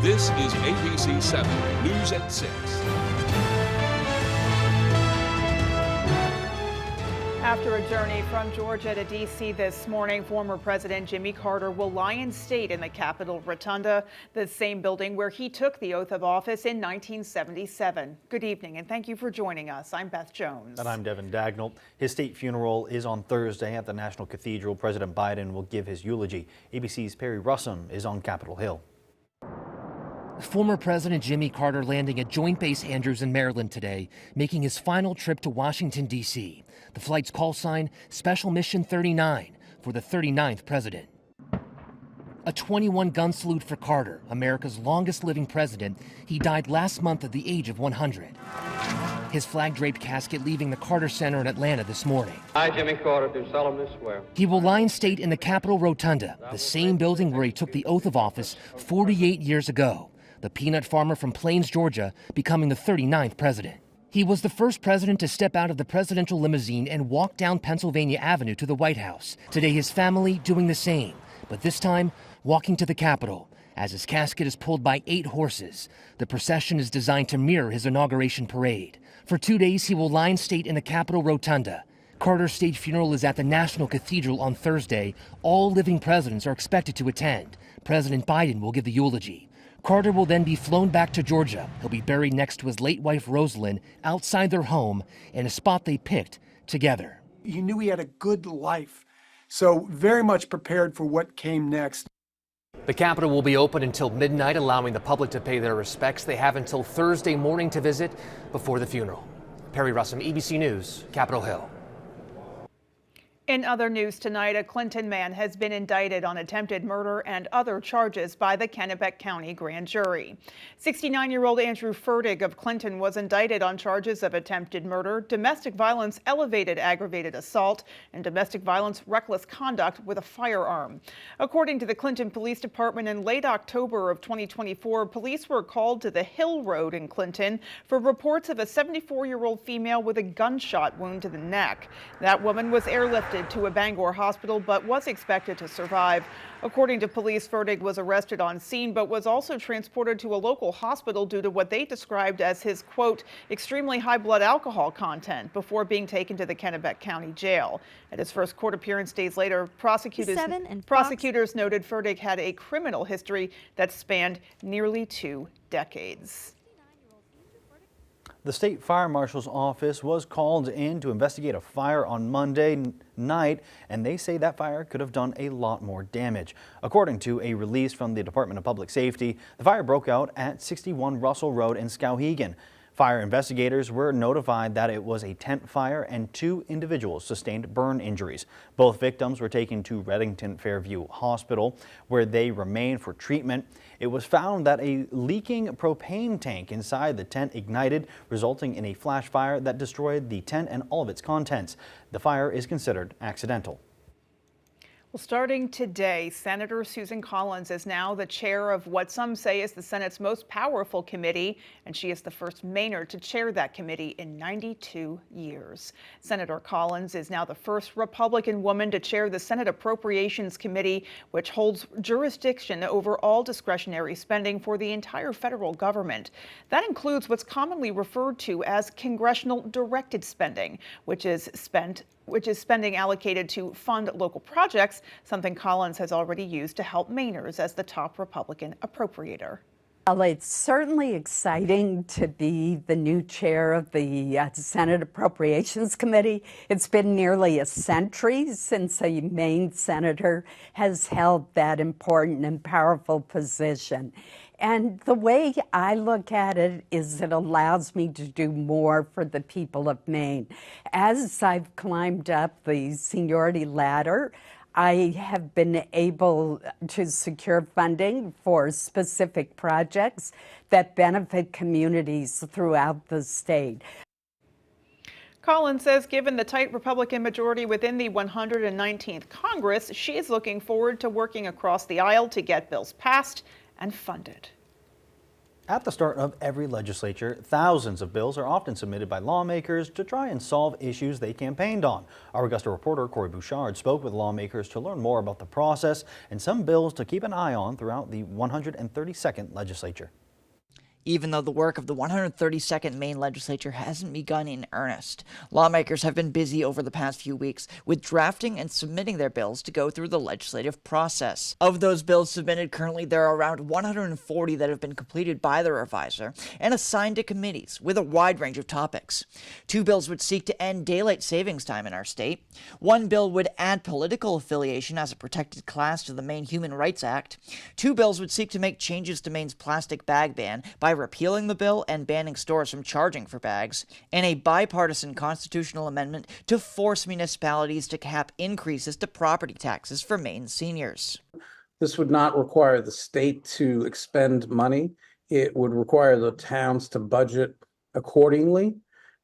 This is ABC 7 News at 6. After a journey from Georgia to D.C. this morning, former President Jimmy Carter will lie in state in the Capitol Rotunda, the same building where he took the oath of office in 1977. Good evening, and thank you for joining us. I'm Beth Jones. And I'm Devin Dagnall. His state funeral is on Thursday at the National Cathedral. President Biden will give his eulogy. ABC's Perry Russum is on Capitol Hill. Former President Jimmy Carter landing at Joint Base Andrews in Maryland today, making his final trip to Washington, D.C. The flight's call sign, Special Mission 39, for the 39th president. A 21-gun salute for Carter, America's longest-living president. He died last month at the age of 100. His flag-draped casket leaving the Carter Center in Atlanta this morning. I, Jimmy Carter, do solemnly swear. He will lie in state in the Capitol Rotunda, the same building where he took the oath of office 48 years ago. The peanut farmer from Plains, Georgia, becoming the 39th president. He was the first president to step out of the presidential limousine and walk down Pennsylvania Avenue to the White House. Today, his family doing the same, but this time walking to the Capitol as his casket is pulled by 8 horses. The procession is designed to mirror his inauguration parade. For 2 days, he will lie in state in the Capitol Rotunda. Carter's state funeral is at the National Cathedral on Thursday. All living presidents are expected to attend. President Biden will give the eulogy. Carter will then be flown back to Georgia. He'll be buried next to his late wife, Rosalind, outside their home in a spot they picked together. You knew he had a good life, so very much prepared for what came next. The Capitol will be open until midnight, allowing the public to pay their respects. They have until Thursday morning to visit before the funeral. Perry Russum, ABC News, Capitol Hill. In other news tonight, a Clinton man has been indicted on attempted murder and other charges by the Kennebec County grand jury. 69-year-old Andrew Fertig of Clinton was indicted on charges of attempted murder, domestic violence, elevated aggravated assault, and domestic violence reckless conduct with a firearm. According to the Clinton Police Department, in late October of 2024, police were called to the Hill Road in Clinton for reports of a 74-year-old female with a gunshot wound to the neck. That woman was airlifted to a Bangor hospital but was expected to survive. According to police, Fertig was arrested on scene but was also transported to a local hospital due to what they described as his, quote, extremely high blood alcohol content before being taken to the Kennebec County Jail. At his first court appearance days later, prosecutors noted Fertig had a criminal history that spanned nearly 2 decades. The state fire marshal's office was called in to investigate a fire on Monday night, and they say that fire could have done a lot more damage. According to a release from the Department of Public Safety, the fire broke out at 61 Russell Road in Skowhegan. Fire investigators were notified that it was a tent fire and 2 individuals sustained burn injuries. Both victims were taken to Reddington Fairview Hospital, where they remain for treatment. It was found that a leaking propane tank inside the tent ignited, resulting in a flash fire that destroyed the tent and all of its contents. The fire is considered accidental. Well, starting today, Senator Susan Collins is now the chair of what some say is the Senate's most powerful committee, and she is the first Maynard to chair that committee in 92 years. Senator Collins is now the first Republican woman to chair the Senate Appropriations Committee, which holds jurisdiction over all discretionary spending for the entire federal government. That includes what's commonly referred to as congressional directed spending, which is spending allocated to fund local projects, something Collins has already used to help Mainers as the top Republican appropriator. Well, it's certainly exciting to be the new chair of the Senate Appropriations Committee. It's been nearly a century since a Maine senator has held that important and powerful position. And the way I look at it is it allows me to do more for the people of Maine. As I've climbed up the seniority ladder, I have been able to secure funding for specific projects that benefit communities throughout the state. Collins says given the tight Republican majority within the 119th Congress, she is looking forward to working across the aisle to get bills passed and funded. At the start of every legislature, thousands of bills are often submitted by lawmakers to try and solve issues they campaigned on. Our Augusta reporter Corey Bouchard spoke with lawmakers to learn more about the process and some bills to keep an eye on throughout the 132nd legislature. Even though the work of the 132nd Maine legislature hasn't begun in earnest, lawmakers have been busy over the past few weeks with drafting and submitting their bills to go through the legislative process. Of those bills submitted currently, there are around 140 that have been completed by the reviser and assigned to committees with a wide range of topics. 2 bills would seek to end daylight savings time in our state. 1 bill would add political affiliation as a protected class to the Maine Human Rights Act. 2 bills would seek to make changes to Maine's plastic bag ban by repealing the bill and banning stores from charging for bags, and a bipartisan constitutional amendment to force municipalities to cap increases to property taxes for Maine seniors. This would not require the state to expend money. It would require the towns to budget accordingly,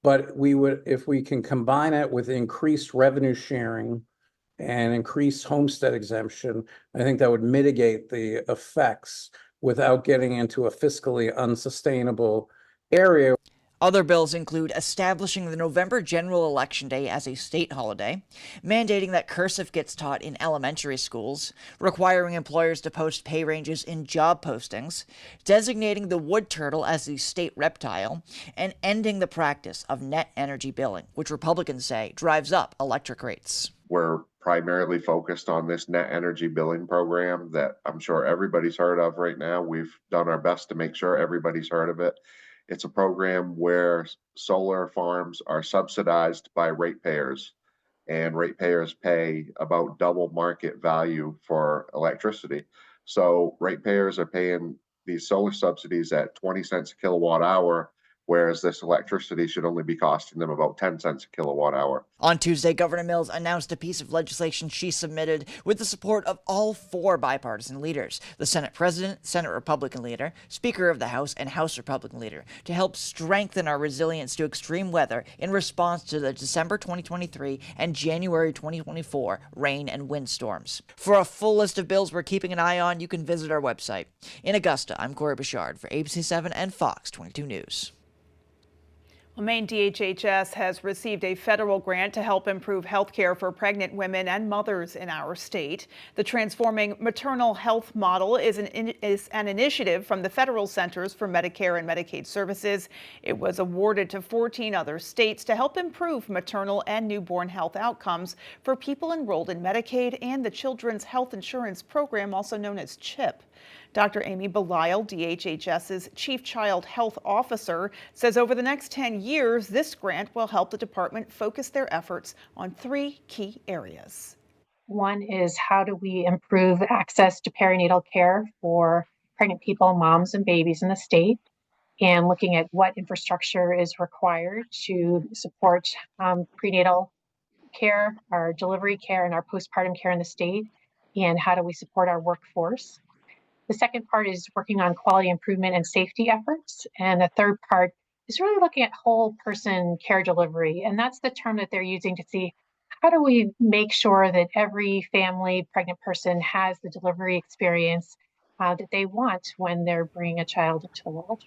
but we would, if we can combine it with increased revenue sharing and increased homestead exemption, I think that would mitigate the effects without getting into a fiscally unsustainable area. Other bills include establishing the November general election day as a state holiday, mandating that cursive gets taught in elementary schools, requiring employers to post pay ranges in job postings, designating the wood turtle as the state reptile, and ending the practice of net energy billing, which Republicans say drives up electric rates. We're primarily focused on this net energy billing program that I'm sure everybody's heard of right now. We've done our best to make sure everybody's heard of it. It's a program where solar farms are subsidized by ratepayers, and ratepayers pay about double market value for electricity. So ratepayers are paying these solar subsidies at 20 cents a kilowatt hour, whereas this electricity should only be costing them about 10 cents a kilowatt hour. On Tuesday, Governor Mills announced a piece of legislation she submitted with the support of all 4 bipartisan leaders, the Senate President, Senate Republican leader, Speaker of the House, and House Republican leader, to help strengthen our resilience to extreme weather in response to the December 2023 and January 2024 rain and windstorms. For a full list of bills we're keeping an eye on, you can visit our website. In Augusta, I'm Corey Bouchard for ABC 7 and Fox 22 News. Well, Maine DHHS has received a federal grant to help improve health care for pregnant women and mothers in our state. The Transforming Maternal Health Model is an initiative from the Federal Centers for Medicare and Medicaid Services. It was awarded to 14 other states to help improve maternal and newborn health outcomes for people enrolled in Medicaid and the Children's Health Insurance Program, also known as CHIP. Dr. Amy Belisle, DHHS's Chief Child Health Officer, says over the next 10 years, this grant will help the department focus their efforts on 3 key areas. One is, how do we improve access to perinatal care for pregnant people, moms, and babies in the state, and looking at what infrastructure is required to support prenatal care, our delivery care, and our postpartum care in the state, and how do we support our workforce. The second part is working on quality improvement and safety efforts. And the third part is really looking at whole person care delivery. And that's the term that they're using to see, how do we make sure that every family pregnant person has the delivery experience that they want when they're bringing a child into the world.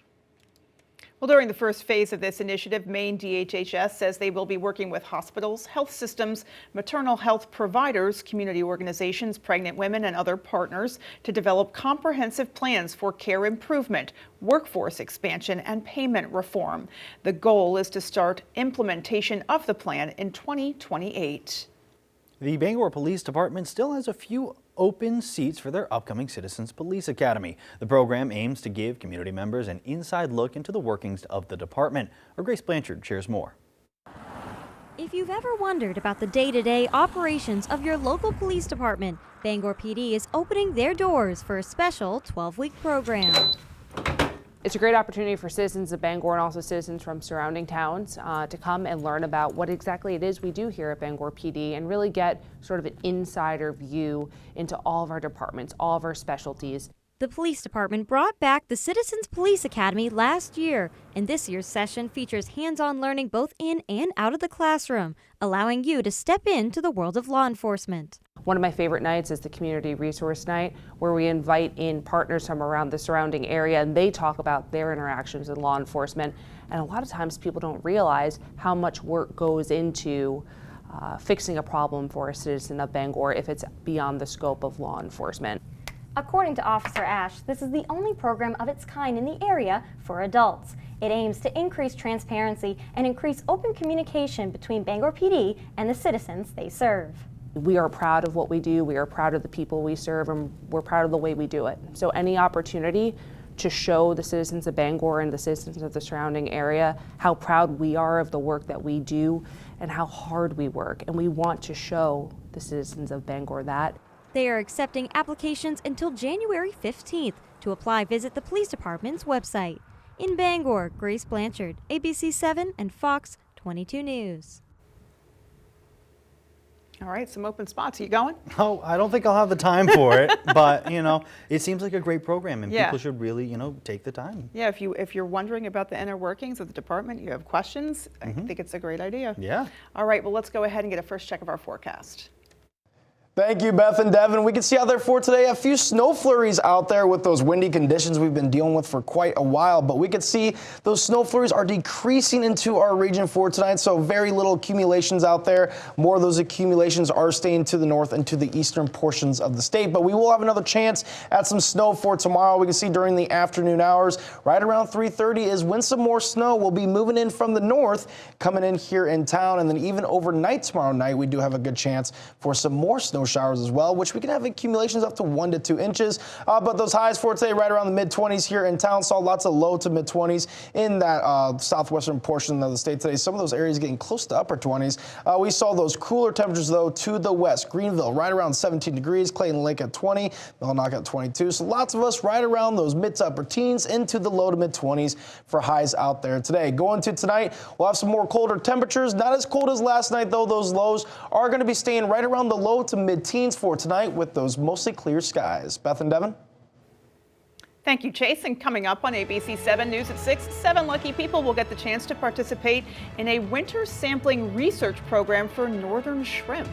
Well, during the first phase of this initiative, Maine DHHS says they will be working with hospitals, health systems, maternal health providers, community organizations, pregnant women, and other partners to develop comprehensive plans for care improvement, workforce expansion, and payment reform. The goal is to start implementation of the plan in 2028. The Bangor Police Department still has a few open seats for their upcoming Citizens Police Academy. The program aims to give community members an inside look into the workings of the department. Our Grace Blanchard shares more. If you've ever wondered about the day-to-day operations of your local police department, Bangor PD is opening their doors for a special 12-week program. It's a great opportunity for citizens of Bangor and also citizens from surrounding towns to come and learn about what exactly it is we do here at Bangor PD and really get sort of an insider view into all of our departments, all of our specialties. The police department brought back the Citizens Police Academy last year, and this year's session features hands-on learning both in and out of the classroom, allowing you to step into the world of law enforcement. One of my favorite nights is the community resource night, where we invite in partners from around the surrounding area and they talk about their interactions with law enforcement. And a lot of times people don't realize how much work goes into fixing a problem for a citizen of Bangor if it's beyond the scope of law enforcement. According to Officer Ash, this is the only program of its kind in the area for adults. It aims to increase transparency and increase open communication between Bangor PD and the citizens they serve. We are proud of what we do, we are proud of the people we serve, and we're proud of the way we do it. So any opportunity to show the citizens of Bangor and the citizens of the surrounding area how proud we are of the work that we do and how hard we work, and we want to show the citizens of Bangor that. They are accepting applications until January 15th. To apply, visit the police department's website. In Bangor, Grace Blanchard, ABC 7 and Fox 22 News. All right, some open spots. Are you going? Oh, I don't think I'll have the time for it, but it seems like a great program, and people should really, take the time. Yeah, if you're wondering about the inner workings of the department, you have questions, I think it's a great idea. Yeah. All right, well, let's go ahead and get a first check of our forecast. Thank you, Beth and Devin. We can see out there for today a few snow flurries out there with those windy conditions we've been dealing with for quite a while, but we can see those snow flurries are decreasing into our region for tonight, so very little accumulations out there. More of those accumulations are staying to the north and to the eastern portions of the state, but we will have another chance at some snow for tomorrow. We can see during the afternoon hours, right around 3:30 is when some more snow will be moving in from the north, coming in here in town, and then even overnight tomorrow night, we do have a good chance for some more snow showers as well, which we can have accumulations up to 1 to 2 inches. But those highs for today right around the mid-20s here in town. Saw lots of low to mid-20s in that southwestern portion of the state today. Some of those areas getting close to upper 20s. We saw those cooler temperatures though to the west. Greenville right around 17 degrees. Clayton Lake at 20. Millinock at 22. So lots of us right around those mid to upper teens into the low to mid-20s for highs out there today. Going to tonight, we'll have some more colder temperatures. Not as cold as last night though. Those lows are going to be staying right around the low to mid-teens for tonight with those mostly clear skies. Beth and Devin? Thank you, Chase. And coming up on ABC 7 News at 6, 7 lucky people will get the chance to participate in a winter sampling research program for northern shrimp.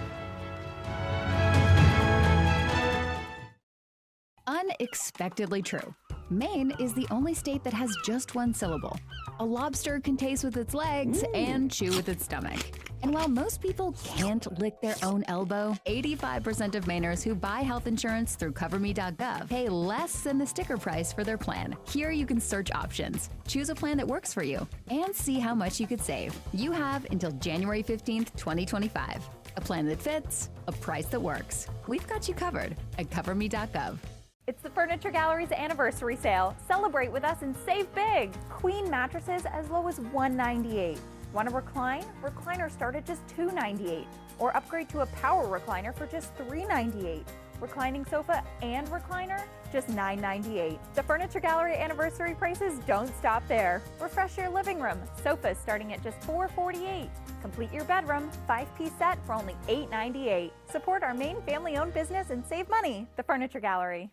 Unexpectedly true. Maine is the only state that has just one syllable. A lobster can taste with its legs and chew with its stomach. And while most people can't lick their own elbow, 85% of Mainers who buy health insurance through CoverMe.gov pay less than the sticker price for their plan. Here you can search options, choose a plan that works for you, and see how much you could save. You have until January 15th, 2025. A plan that fits, a price that works. We've got you covered at CoverMe.gov. It's the Furniture Gallery's anniversary sale. Celebrate with us and save big. Queen mattresses as low as $198. Want to recline? Recliners start at just $298. Or upgrade to a power recliner for just $398. Reclining sofa and recliner, just $998. The Furniture Gallery anniversary prices don't stop there. Refresh your living room. Sofas starting at just $448. Complete your bedroom, 5-piece set for only $898. Support our Maine family-owned business and save money. The Furniture Gallery.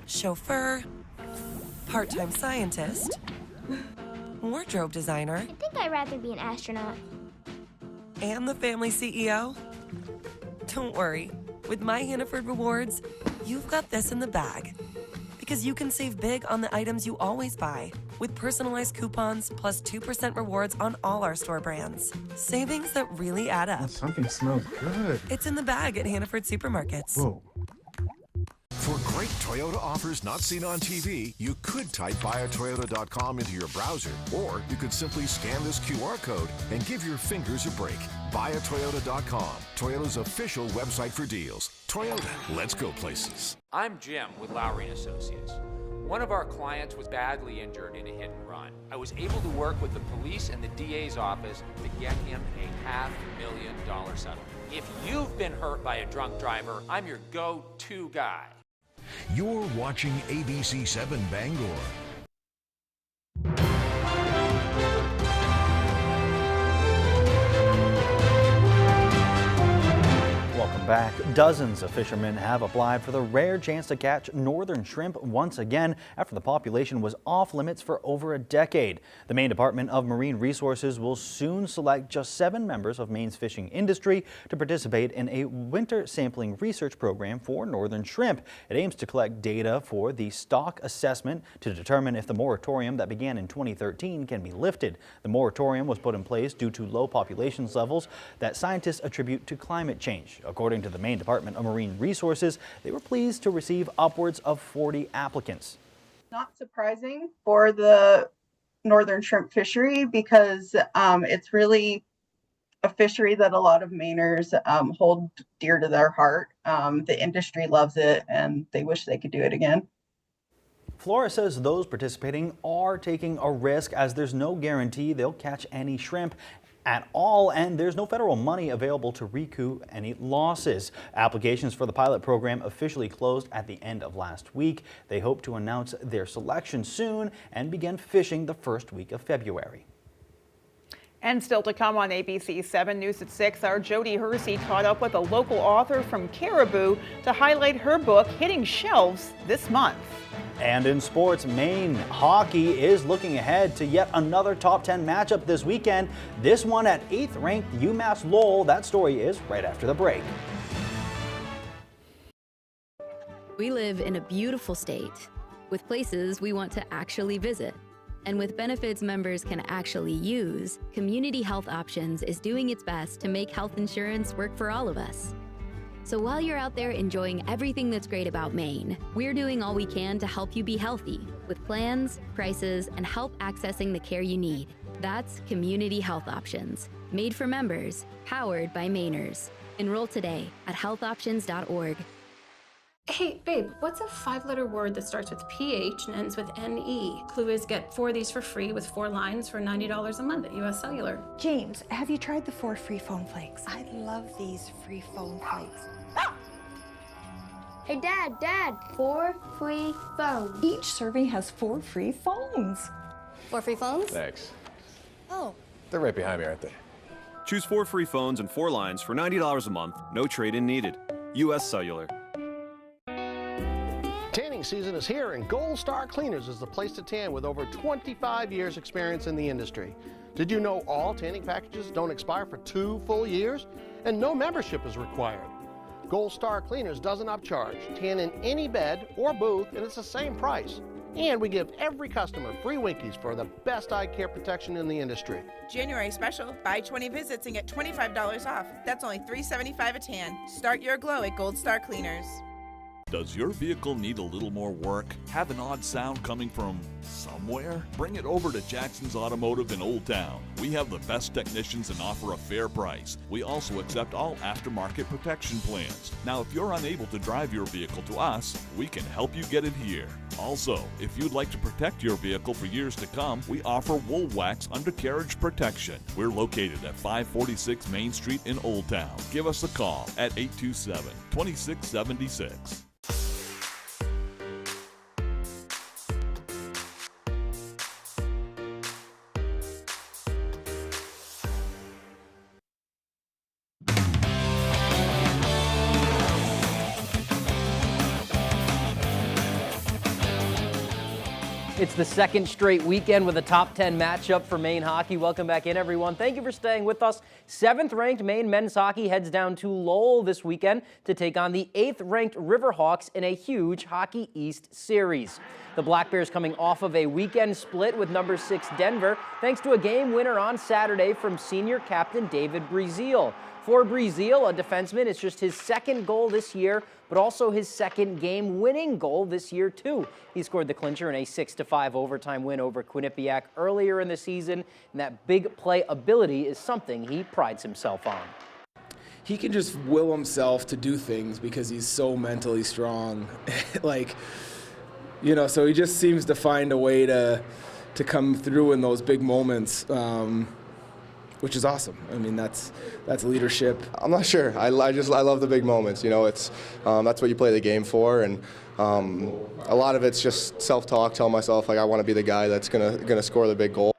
Chauffeur, part-time scientist, wardrobe designer. I think I'd rather be an astronaut. And the family CEO? Don't worry, with My Hannaford Rewards, you've got this in the bag. Because you can save big on the items you always buy, with personalized coupons plus 2% rewards on all our store brands. Savings that really add up. Something smells good. It's in the bag at Hannaford Supermarkets. Whoa. For great Toyota offers not seen on TV, you could type buyatoyota.com into your browser, or you could simply scan this QR code and give your fingers a break. Buyatoyota.com, Toyota's official website for deals. Toyota, let's go places. I'm Jim with Lowry & Associates. One of our clients was badly injured in a hit and run. I was able to work with the police and the DA's office to get him a $500,000 settlement. If you've been hurt by a drunk driver, I'm your go-to guy. You're watching ABC 7 Bangor. Welcome Welcome back. Dozens of fishermen have applied for the rare chance to catch northern shrimp once again after the population was off limits for over a decade. The Maine Department of Marine Resources will soon select just 7 members of Maine's fishing industry to participate in a winter sampling research program for northern shrimp. It aims to collect data for the stock assessment to determine if the moratorium that began in 2013 can be lifted. The moratorium was put in place due to low population levels that scientists attribute to climate change. According to the Maine Department of Marine Resources, they were pleased to receive upwards of 40 applicants. Not surprising for the northern shrimp fishery because it's really a fishery that a lot of Mainers hold dear to their heart. The industry loves it and they wish they could do it again. Flora says those participating are taking a risk as there's no guarantee they'll catch any shrimp at all, and there's no federal money available to recoup any losses. Applications for the pilot program officially closed at the end of last week. They hope to announce their selection soon and begin fishing the first week of February. And still to come on ABC 7 News at 6, our Jody Hersey caught up with a local author from Caribou to highlight her book hitting shelves this month. And in sports, Maine hockey is looking ahead to yet another top 10 matchup this weekend. This one at 8th ranked UMass Lowell. That story is right after the break. We live in a beautiful state with places we want to actually visit. And with benefits members can actually use, Community Health Options is doing its best to make health insurance work for all of us. So while you're out there enjoying everything that's great about Maine, we're doing all we can to help you be healthy with plans, prices, and help accessing the care you need. That's Community Health Options, made for members, powered by Mainers. Enroll today at healthoptions.org. Hey, babe, what's a 5-letter word that starts with PH and ends with NE? Clue is get 4 of these for free with 4 lines for $90 a month at US Cellular. James, have you tried the 4 free phone flakes? I love these free phone flakes. Hey, Dad, 4 free phones. Each serving has 4 free phones. 4 free phones? Thanks. Oh. They're right behind me, aren't they? Choose 4 free phones and 4 lines for $90 a month. No trade-in needed. US Cellular. Tanning season is here, and Gold Star Cleaners is the place to tan with over 25 years experience in the industry. Did you know all tanning packages don't expire for 2 full years? And no membership is required. Gold Star Cleaners doesn't upcharge. Tan in any bed or booth, and it's the same price. And we give every customer free Winkies for the best eye care protection in the industry. January special, buy 20 visits and get $25 off. That's only $3.75 a tan. Start your glow at Gold Star Cleaners. Does your vehicle need a little more work? Have an odd sound coming from somewhere? Bring it over to Jackson's Automotive in Old Town. We have the best technicians and offer a fair price. We also accept all aftermarket protection plans. Now, if you're unable to drive your vehicle to us, we can help you get it here. Also, if you'd like to protect your vehicle for years to come, we offer Wool Wax undercarriage protection. We're located at 546 Main Street in Old Town. Give us a call at 827-2676. It's the second straight weekend with a top 10 matchup for Maine hockey. Welcome back in, everyone. Thank you for staying with us. 7th-ranked Maine men's hockey heads down to Lowell this weekend to take on the 8th-ranked Riverhawks in a huge Hockey East series. The Black Bears coming off of a weekend split with number 6 Denver, thanks to a game winner on Saturday from senior captain David Breazeal. For Breazeal, a defenseman, it's just his 2nd goal this year, but also his 2nd game-winning goal this year, too. He scored the clincher in a 6-5 overtime win over Quinnipiac earlier in the season, and that big play ability is something he prides himself on. He can just will himself to do things because he's so mentally strong. So he just seems to find a way to come through in those big moments. Which is awesome. I mean, that's leadership. I'm not sure. I love the big moments. It's that's what you play the game for, and a lot of it's just self-talk. Tell myself I want to be the guy that's gonna score the big goal.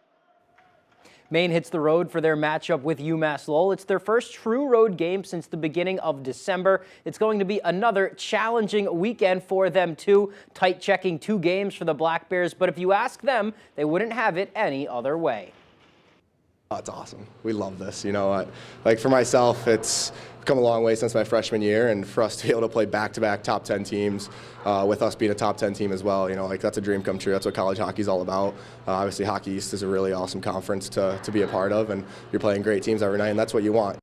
Maine hits the road for their matchup with UMass Lowell. It's their first true road game since the beginning of December. It's going to be another challenging weekend for them too. Tight checking 2 games for the Black Bears, but if you ask them, they wouldn't have it any other way. Oh, it's awesome. We love this. You know, like for myself, it's come a long way since my freshman year, and for us to be able to play back-to-back top 10 teams with us being a top 10 team as well, you know, like that's a dream come true. That's what college hockey is all about. Obviously, Hockey East is a really awesome conference to be a part of, and you're playing great teams every night, and that's what you want.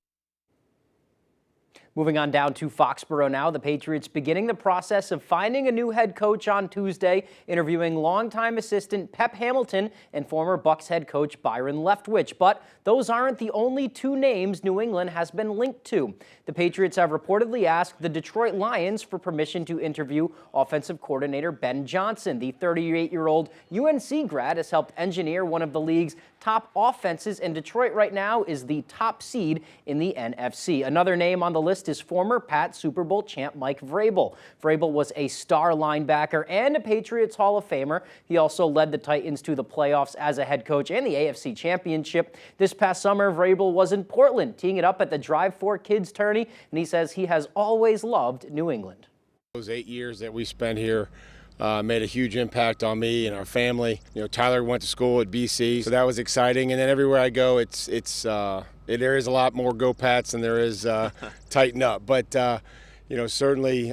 Moving on down to Foxborough now, the Patriots beginning the process of finding a new head coach on Tuesday, interviewing longtime assistant Pep Hamilton and former Bucks head coach Byron Leftwich. But those aren't the only 2 names New England has been linked to. The Patriots have reportedly asked the Detroit Lions for permission to interview offensive coordinator Ben Johnson. The 38-year-old UNC grad has helped engineer one of the league's top offenses, and Detroit right now is the top seed in the NFC. Another name on the list is former Pat Super Bowl champ Mike Vrabel. Vrabel was a star linebacker and a Patriots Hall of Famer. He also led the Titans to the playoffs as a head coach and the AFC Championship. This past summer, Vrabel was in Portland, teeing it up at the Drive 4 Kids tourney, and he says he has always loved New England. Those 8 years that we spent here made a huge impact on me and our family. You know, Tyler went to school at BC, so that was exciting. And then everywhere I go, there is a lot more go Pats than there is tighten up. But you know, certainly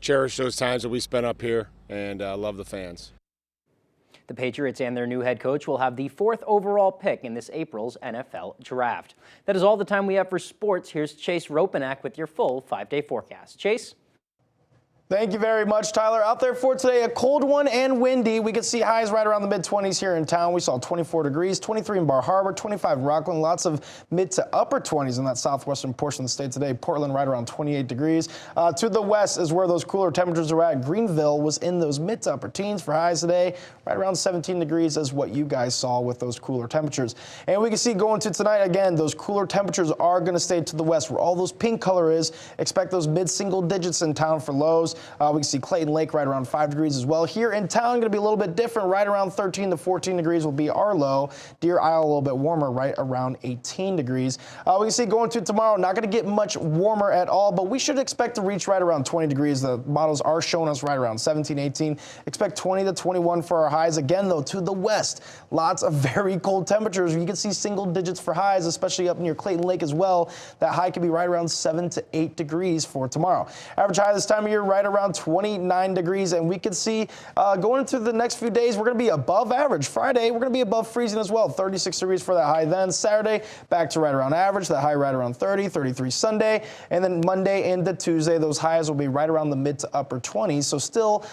cherish those times that we spent up here, and love the fans. The Patriots and their new head coach will have the 4th overall pick in this April's NFL Draft. That is all the time we have for sports. Here's Chase Ropenack with your full 5-day forecast. Chase? Thank you very much, Tyler. Out there for today, a cold one and windy. We could see highs right around the mid-20s here in town. We saw 24 degrees, 23 in Bar Harbor, 25 in Rockland, lots of mid to upper 20s in that southwestern portion of the state today. Portland right around 28 degrees. To the west is where those cooler temperatures are at. Greenville was in those mid to upper teens for highs today. Right around 17 degrees is what you guys saw with those cooler temperatures. And we can see going to tonight, again, those cooler temperatures are going to stay to the west where all those pink color is. Expect those mid-single digits in town for lows. We can see Clayton Lake right around 5 degrees as well. Here in town, going to be a little bit different. Right around 13 to 14 degrees will be our low. Deer Isle a little bit warmer, right around 18 degrees. We can see going to tomorrow, not going to get much warmer at all, but we should expect to reach right around 20 degrees. The models are showing us right around 17, 18. Expect 20 to 21 for our highs. Again, though, to the west, lots of very cold temperatures. You can see single digits for highs, especially up near Clayton Lake as well. That high could be right around 7 to 8 degrees for tomorrow. Average high this time of year right around 29 degrees, and we can see going into the next few days, we're going to be above average. Friday, we're going to be above freezing as well, 36 degrees for that high then. Saturday, back to right around average, that high right around 30, 33 Sunday, and then Monday into Tuesday, those highs will be right around the mid to upper 20s, so still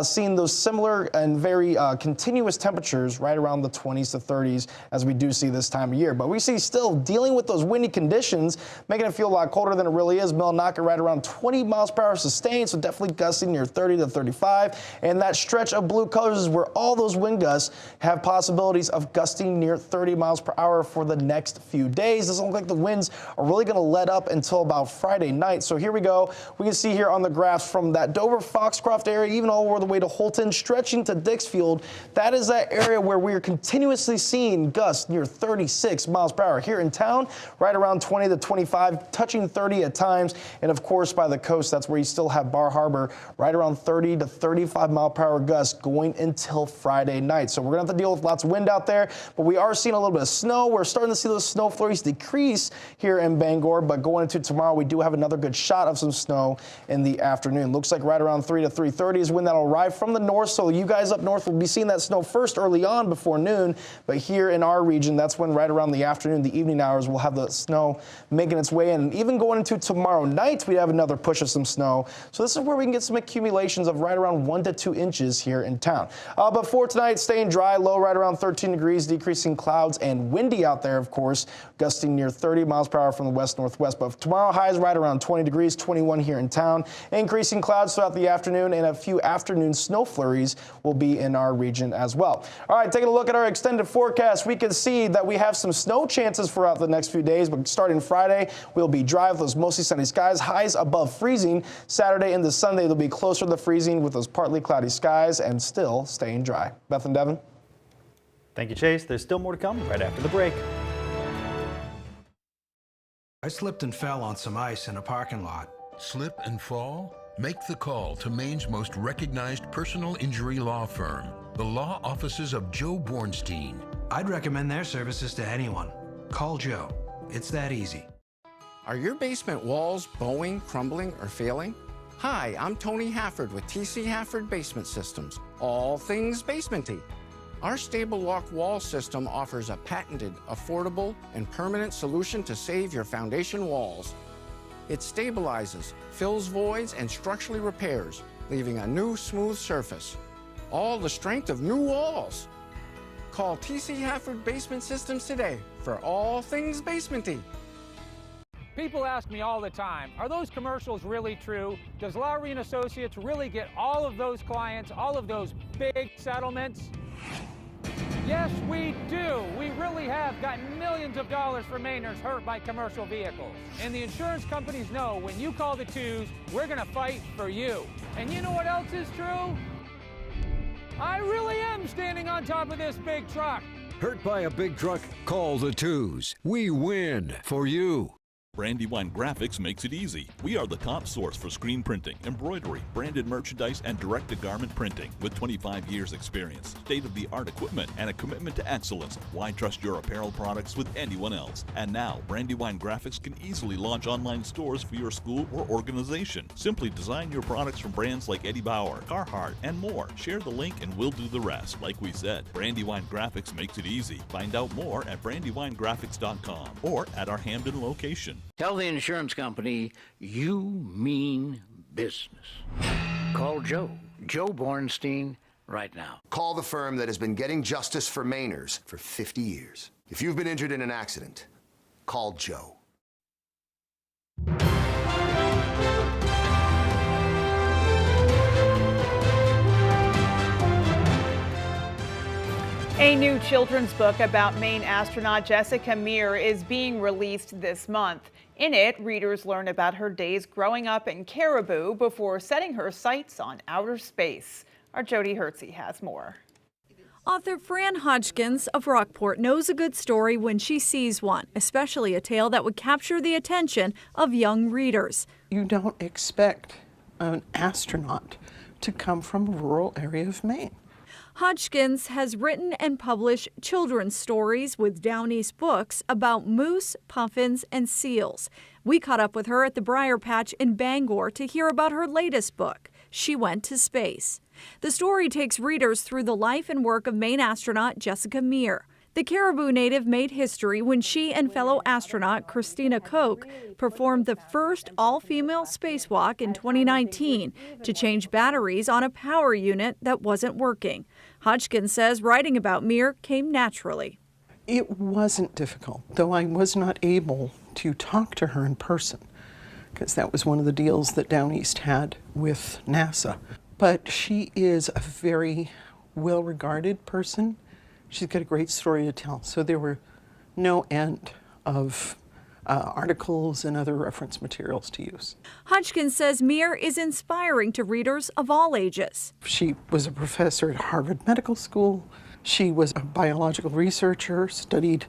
seeing those similar and very continuous temperatures right around the 20s to 30s as we do see this time of year. But we see still dealing with those windy conditions, making it feel a lot colder than it really is. Millinocket right around 20 miles per hour sustained, so definitely gusting near 30 to 35. And that stretch of blue colors is where all those wind gusts have possibilities of gusting near 30 miles per hour for the next few days. Doesn't look like the winds are really going to let up until about Friday night. So here we go. We can see here on the graphs from that Dover Foxcroft area, even all over the way to Holton, stretching to Dixfield. That is that area where we are continuously seeing gusts near 36 miles per hour. Here in town, right around 20 to 25, touching 30 at times. And of course, by the coast, that's where you still have Bar Harbor, right around 30 to 35 mile per hour gusts going until Friday night. So we're going to have to deal with lots of wind out there, but we are seeing a little bit of snow. We're starting to see those snow flurries decrease here in Bangor, but going into tomorrow, we do have another good shot of some snow in the afternoon. Looks like right around 3 to 3:30 is when that'll arrive from the north. So you guys up north will be seeing that snow first early on before noon, but here in our region, that's when right around the afternoon, the evening hours, we'll have the snow making its way in. And even going into tomorrow night, we have another push of some snow. So this is where we can get some accumulations of right around 1 to 2 inches here in town. But for tonight, staying dry, low right around 13 degrees, decreasing clouds and windy out there, of course, gusting near 30 miles per hour from the west-northwest. But tomorrow, highs right around 20 degrees, 21 here in town. Increasing clouds throughout the afternoon, and a few afternoon snow flurries will be in our region as well. All right, taking a look at our extended forecast, we can see that we have some snow chances throughout the next few days, but starting Friday, we'll be dry with those mostly sunny skies, highs above freezing. Saturday into Sunday, they'll be closer to freezing with those partly cloudy skies and still staying dry. Beth and Devin. Thank you, Chase. There's still more to come right after the break. I slipped and fell on some ice in a parking lot. Slip and fall? Make the call to Maine's most recognized personal injury law firm, the law offices of Joe Bornstein. I'd recommend their services to anyone. Call Joe. It's that easy. Are your basement walls bowing, crumbling, or failing? Hi, I'm Tony Hafford with TC Hafford Basement Systems, all things basementy. Our Stable Lock wall system offers a patented, affordable, and permanent solution to save your foundation walls. It stabilizes, fills voids, and structurally repairs, leaving a new smooth surface. All the strength of new walls. Call TC Hafford Basement Systems today for all things basementy. People ask me all the time, are those commercials really true? Does Lowry & Associates really get all of those clients, all of those big settlements? Yes, we do. We really have gotten millions of dollars for Mainers hurt by commercial vehicles. And the insurance companies know when you call the twos, we're gonna fight for you. And you know what else is true? I really am standing on top of this big truck. Hurt by a big truck? Call the twos. We win for you. Brandywine Graphics makes it easy. We are the top source for screen printing, embroidery, branded merchandise, and direct-to-garment printing. With 25 years experience, state-of-the-art equipment, and a commitment to excellence, why trust your apparel products with anyone else? And now, Brandywine Graphics can easily launch online stores for your school or organization. Simply design your products from brands like Eddie Bauer, Carhartt, and more. Share the link and we'll do the rest. Like we said, Brandywine Graphics makes it easy. Find out more at brandywinegraphics.com or at our Hamden location. Tell the insurance company you mean business. Call Joe Bornstein, right now. Call the firm that has been getting justice for Mainers for 50 years. If you've been injured in an accident, call Joe. A new children's book about Maine astronaut Jessica Meir is being released this month. In it, readers learn about her days growing up in Caribou before setting her sights on outer space. Our Jody Hertzie has more. Author Fran Hodgkins of Rockport knows a good story when she sees one, especially a tale that would capture the attention of young readers. You don't expect an astronaut to come from a rural area of Maine. Hodgkins has written and published children's stories with Down East Books about moose, puffins, and seals. We caught up with her at the Briar Patch in Bangor to hear about her latest book, She Went to Space. The story takes readers through the life and work of Maine astronaut Jessica Meir. The Caribou native made history when she and fellow astronaut Christina Koch performed the first all-female spacewalk in 2019 to change batteries on a power unit that wasn't working. Hodgkins says writing about Meir came naturally. It wasn't difficult, though I was not able to talk to her in person, because that was one of the deals that Down East had with NASA. But she is a very well-regarded person. She's got a great story to tell, so there were no end of articles and other reference materials to use. Hodgkins says Meir is inspiring to readers of all ages. She was a professor at Harvard Medical School. She was a biological researcher, studied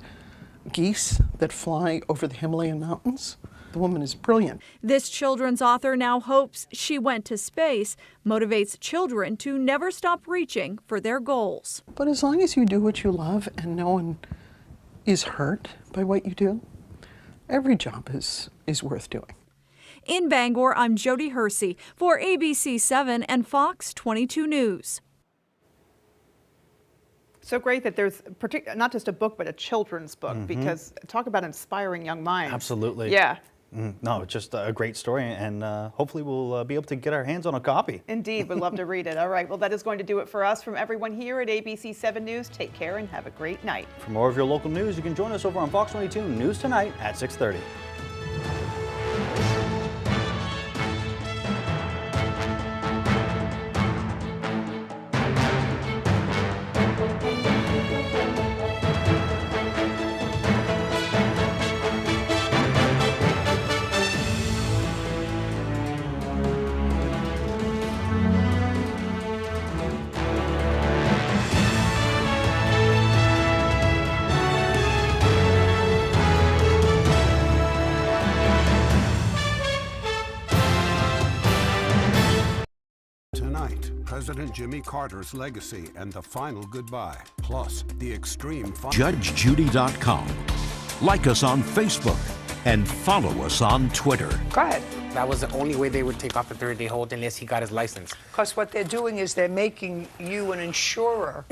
geese that fly over the Himalayan mountains. The woman is brilliant. This children's author now hopes She Went to Space motivates children to never stop reaching for their goals. But as long as you do what you love and no one is hurt by what you do, every job is worth doing. In Bangor, I'm Jody Hersey for ABC 7 and Fox 22 News. So great that there's not just a book, but a children's book, because talk about inspiring young minds. Absolutely. Yeah. No, it's just a great story, and hopefully we'll be able to get our hands on a copy. Indeed, we'd love to read it. All right, well, that is going to do it for us. From everyone here at ABC 7 News, take care and have a great night. For more of your local news, you can join us over on Fox 22 News Tonight at 6:30. Tonight, President Jimmy Carter's legacy and the final goodbye, plus the extreme JudgeJudy.com. Like us on Facebook and follow us on Twitter. Go ahead. That was the only way they would take off a 30-day hold unless he got his license. Because what they're doing is they're making you an insurer.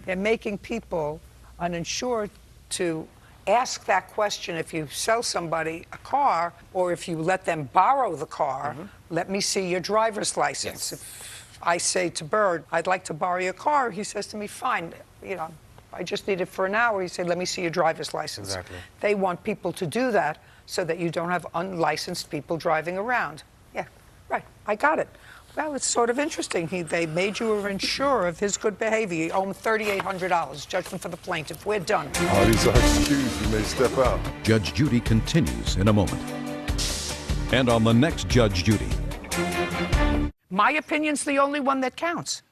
They're making people uninsured to ask that question if you sell somebody a car or if you let them borrow the car. Let me see your driver's license. If I say to Bird, I'd like to borrow your car, he says to me, fine, you know, I just need it for an hour. He said, let me see your driver's license. Exactly. They want people to do that so that you don't have unlicensed people driving around. Yeah, right, I got it. Well, it's sort of interesting. They made you an insurer of his good behavior. You owe him $3,800. Judgment for the plaintiff. We're done. All these are excused. You may step out. Judge Judy continues in a moment. And on the next Judge Judy. My opinion's the only one that counts.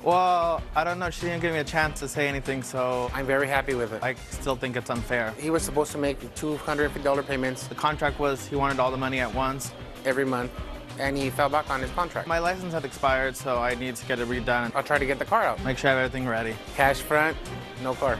Well, I don't know. She didn't give me a chance to say anything, so I'm very happy with it. I still think it's unfair. He was supposed to make $250 payments. The contract was he wanted all the money at once. Every month, and he fell back on his contract. My license had expired, so I need to get it redone. I'll try to get the car out. Make sure I have everything ready. Cash front, no car.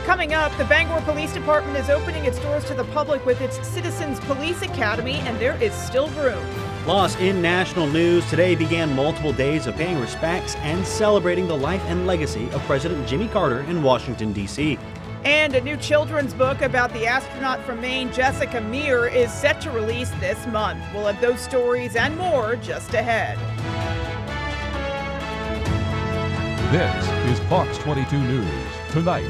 Coming up, the Bangor Police Department is opening its doors to the public with its Citizens Police Academy, and there is still room. Plus, in national news, today began multiple days of paying respects and celebrating the life and legacy of President Jimmy Carter in Washington, D.C. And a new children's book about the astronaut from Maine, Jessica Meir, is set to release this month. We'll have those stories and more just ahead. This is Fox 22 News Tonight.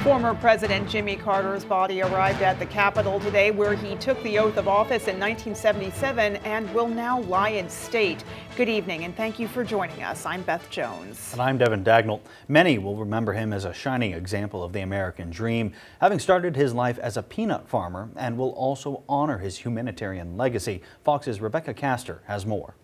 Former President Jimmy Carter's body arrived at the Capitol today, where he took the oath of office in 1977 and will now lie in state. Good evening, and thank you for joining us. I'm Beth Jones. And I'm Devin Dagnall. Many will remember him as a shining example of the American dream, having started his life as a peanut farmer, and will also honor his humanitarian legacy. Fox's Rebecca Castor has more.